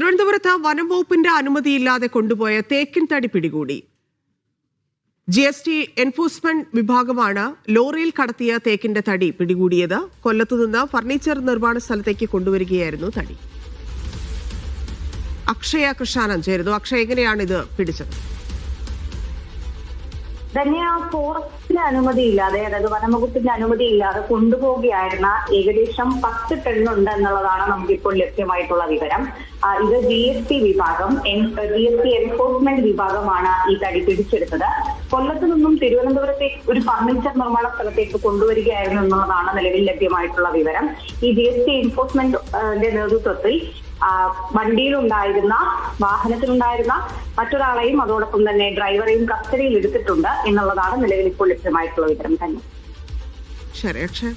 തിരുവനന്തപുരത്ത് വനം വകുപ്പിന്റെ അനുമതിയില്ലാതെ കൊണ്ടുപോയ തേക്കിൻ തടി പിടികൂടി. GST എൻഫോഴ്സ്മെന്റ് വിഭാഗമാണ് ലോറിയിൽ കടത്തിയ തേക്കിന്റെ തടി പിടികൂടിയത്. കൊല്ലത്തുനിന്ന് ഫർണിച്ചർ നിർമ്മാണ സ്ഥലത്തേക്ക് കൊണ്ടുവരികയായിരുന്നു തടി. അക്ഷയ കൃഷ്ണാനന്ദ് ചേരുന്നു. അക്ഷയ, എങ്ങനെയാണ് ഇത് പിടിച്ചത്? ധന്യ, ഫോറസ്റ്റിന്റെ അനുമതിയില്ലാതെ, അതായത് വനംവകുപ്പിന്റെ അനുമതിയില്ലാതെ കൊണ്ടുപോവുകയായിരുന്ന ഏകദേശം 10 ടണ്ണുണ്ട് എന്നുള്ളതാണ് നമുക്കിപ്പോൾ ലഭ്യമായിട്ടുള്ള വിവരം. ഇത് GST വിഭാഗം, GST എൻഫോഴ്സ്മെന്റ് വിഭാഗമാണ് ഈ തടി പിടിച്ചെടുത്തത്. കൊല്ലത്ത് നിന്നും തിരുവനന്തപുരത്തേക്ക് ഒരു ഫർണിച്ചർ നിർമ്മാണ സ്ഥലത്തേക്ക് കൊണ്ടുവരികയായിരുന്നു എന്നുള്ളതാണ് നിലവിൽ ലഭ്യമായിട്ടുള്ള വിവരം. ഈ GST എൻഫോഴ്സ്മെന്റിന്റെ നേതൃത്വത്തിൽ വാഹനത്തിലുണ്ടായിരുന്ന മറ്റൊരാളെയും അതോടൊപ്പം തന്നെ ഡ്രൈവറെയും കസ്റ്റഡിയിൽ എടുത്തിട്ടുണ്ട് എന്നുള്ളതാണ് നിലവിൽ ഇപ്പോൾ ലഭ്യമായിട്ടുള്ള വിവരം തന്നെ. ശരി, അക്ഷയ്.